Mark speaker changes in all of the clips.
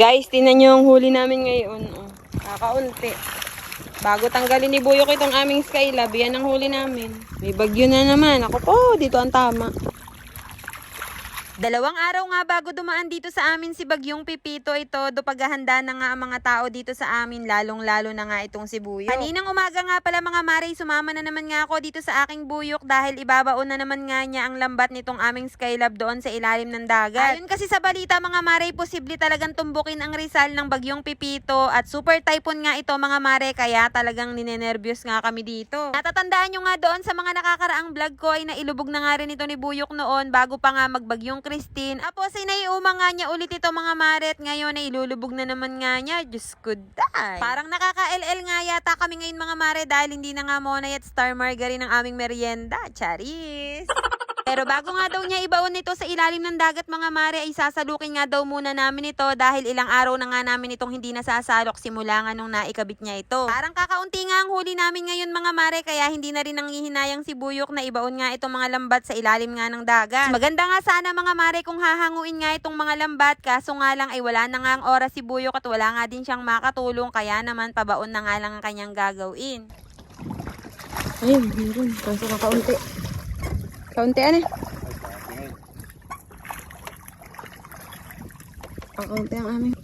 Speaker 1: Guys, tingnan nyo yung huli namin ngayon. Oh, kakaunti. Bago tanggalin ni Buyok itong aming Skylab, yan ang huli namin. May bagyo na naman. Ako po, dito ang tama. Dalawang araw nga bago dumaan dito sa amin si Bagyong Pipito ito, do paghahanda na nga ang mga tao dito sa amin, lalong-lalo na nga itong si Buyok. Kaninang umaga nga pala mga mare, sumama na naman nga ako dito sa aking Buyok dahil ibabaon na naman nga niya ang lambat nitong aming Skylab doon sa ilalim ng dagat. Ayon kasi sa balita mga mare, posible talagang tumbukin ang Rizal ng Bagyong Pipito at super typhoon nga ito mga mare, kaya talagang ninenervyos nga kami dito. Natatandaan nyo nga doon sa mga nakakaraang vlog ko ay nailubog na nga rin ito ni Buyok noon bago pa nga magbagyong Christine. Apos ay naiuma nga niya ulit ito mga maret. Ngayon ay ilulubog na naman nga niya. Diyos ko day. Parang nakaka-LL nga yata kami ngayon mga mare dahil hindi na nga Monay at Star Margarine ang aming merienda. Charis! Pero bago nga daw niya ibaon nito sa ilalim ng dagat mga mare ay sasalukin nga daw muna namin ito dahil ilang araw na nga namin itong hindi nasasalok simula nga nung naikabit niya ito. Parang kakaunti nga ang huli namin ngayon mga mare kaya hindi na rin nangihinayang si Buyok na ibaon nga itong mga lambat sa ilalim nga ng dagat. Maganda nga sana mga mare kung hahanguin nga itong mga lambat kaso nga lang ay wala na nga ang oras si Buyok at wala nga din siyang makatulong kaya naman pabaon na nga lang ang kanyang gagawin. Ayun, meron. Kaso kakaunti. Kauntian eh. Kaunti ang aming.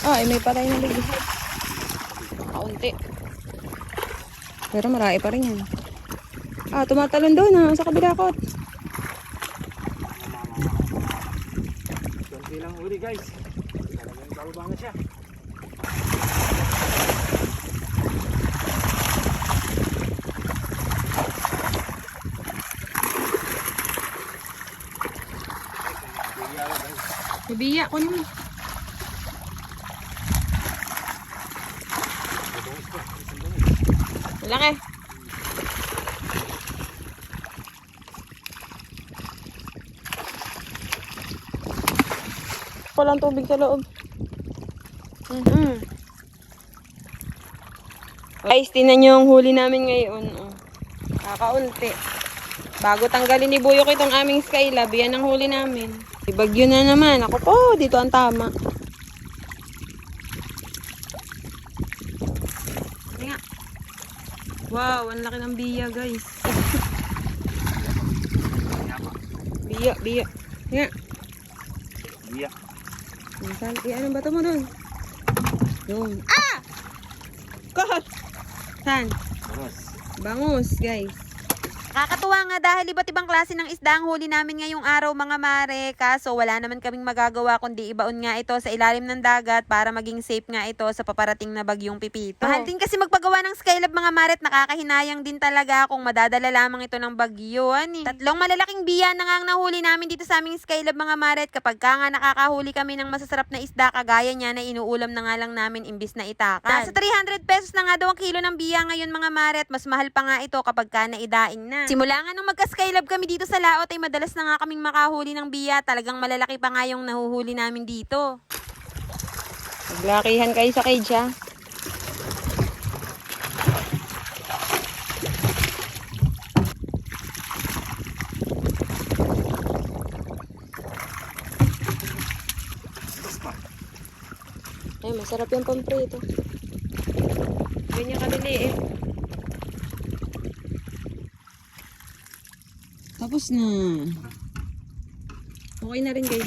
Speaker 1: Ay, may patay na ligid. Kaunti. Pero marami pa rin yan. Tumatalon doon ha, sa kabila ko.
Speaker 2: Kunti lang uli guys. Talagang bababa na siya.
Speaker 1: Nabiya ko naman. Malaki. Walang tubig sa loob. Guys, tingnan nyo yung huli namin ngayon. Oh, kakaunti. Bago tanggalin ni Buyok itong aming Skylab, yan ang huli namin. May bagyo na naman. Ako po, dito ang tama. Nga. Wow, ang laki ng biya guys. Biya, biya. Nga.
Speaker 2: Biya.
Speaker 1: Ano ba ito mo doon? Doon. Ah! God! Saan?
Speaker 2: Bangus.
Speaker 1: Bangus, guys. Nakakatuwa nga dahil iba't ibang klase ng isda ang huli namin ngayong araw mga mare. Kaso wala naman kaming magagawa kundi ibaon nga ito sa ilalim ng dagat para maging safe nga ito sa paparating na bagyong Pipito. Mahal din kasi magpagawa ng Skylab mga mare at nakakahinayang din talaga kung madadala lamang ito ng bagyo. Tatlong malalaking biya na nga ang nahuli namin dito sa aming Skylab mga mare at kapag ka nga nakakahuli kami ng masasarap na isda kagaya niya na inuulam na nga lang namin imbis na itakal. Nasa 300 pesos na nga daw ang kilo ng biya ngayon mga mare at mas mahal pa nga ito kapag ka naidaing na. Simula nga nung magka-Skylab kami dito sa laot ay madalas na nga kaming makahuli ng biya. Talagang malalaki pa nga yung nahuhuli namin dito. Maglakihan kayo sa cage ha. Ay, masarap yung pamprito. Ganyan kadali eh. Tapos na. Okay na rin guys.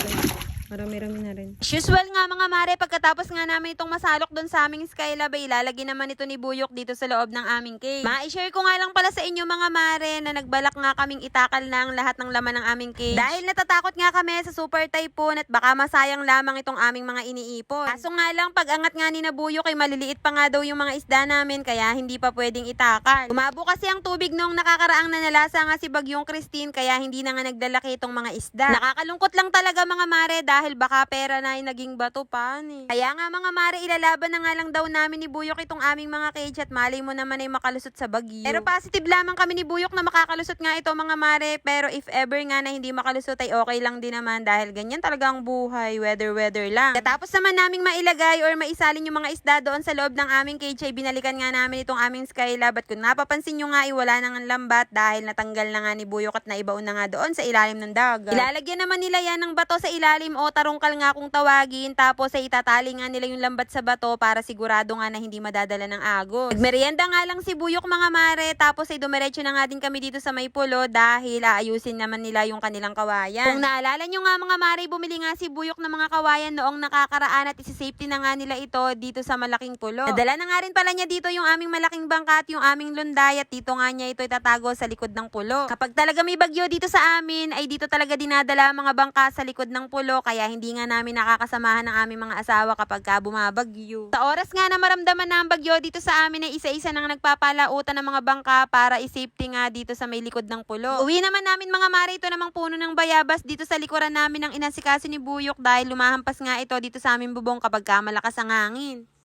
Speaker 1: Marami-rami na rin. As usual nga mga mare, pagkatapos nga namin itong masalok doon sa aming Skylab, ay ilalagay naman ito ni Buyok dito sa loob ng aming cage. Ma-share ko nga lang pala sa inyo mga mare na nagbalak nga kaming itakal na ang lahat ng laman ng aming cage. Dahil natatakot nga kami sa super typhoon at baka masayang lamang itong aming mga iniipon. Kaso nga lang, pag angat nga ni na Buyok ay maliliit pa nga daw yung mga isda namin kaya hindi pa pwedeng itakal. Umabo kasi ang tubig noong nakakaraang nanalasa nga si Bagyong Christine kaya hindi na nga nagdalaki itong mga isda. Nakakalungkot lang talaga mga mare dahil baka pera na ay naging bato pa ni. Kaya nga mga mare, ilalaban na nga lang daw namin ni Buyok itong aming mga cage at malay mo naman ay makalusot sa bagyo. Pero positive lamang kami ni Buyok na makakalusot nga ito mga mare, pero if ever nga na hindi makalusot ay okay lang din naman dahil ganyan talaga ang buhay, weather lang. Katapos naman naming mailagay or maisalin yung mga isda doon sa loob ng aming cage ay binalikan nga namin itong aming Skylab at kung napapansin nyo nga ay wala nang lambat dahil natanggal na nga ni Buyok at naibaon na nga doon sa ilalim ng dagat. Ilalagyan naman nila yan ng bato sa ilalim o tarungkal nga kung tawagin, tapos ay itatali nga nila yung lambat sa bato para sigurado nga na hindi madadala ng agos. Nagmerienda nga lang si Buyok mga mare, tapos ay dumiretso na nga din kami dito sa may pulo dahil aayusin naman nila yung kanilang kawayan. Kung naalala nyo nga mga mare, bumili nga si Buyok ng mga kawayan noong nakakaraan at isi-safety na nga nila ito dito sa malaking pulo. Nadala na nga rin pala niya dito yung aming malaking bangka at yung aming lunday at dito nga niya ito itatago sa likod ng pulo. Kapag talaga may bagyo dito sa amin, ay dito talaga dinadala ang mga bangka sa likod ng pulo kaya hindi nga namin nakakasamahan ng aming mga asawa kapag bumabagyo. Sa oras nga na maramdaman na ang bagyo dito sa amin ay isa-isa nang nagpapalautan ng mga bangka para i-safety nga dito sa may likod ng pulo. Uwi naman namin mga mare, ito namang puno ng bayabas dito sa likuran namin ng inasikaso ni Buyok dahil lumahampas nga ito dito sa aming bubong kapag malakas ang hangin.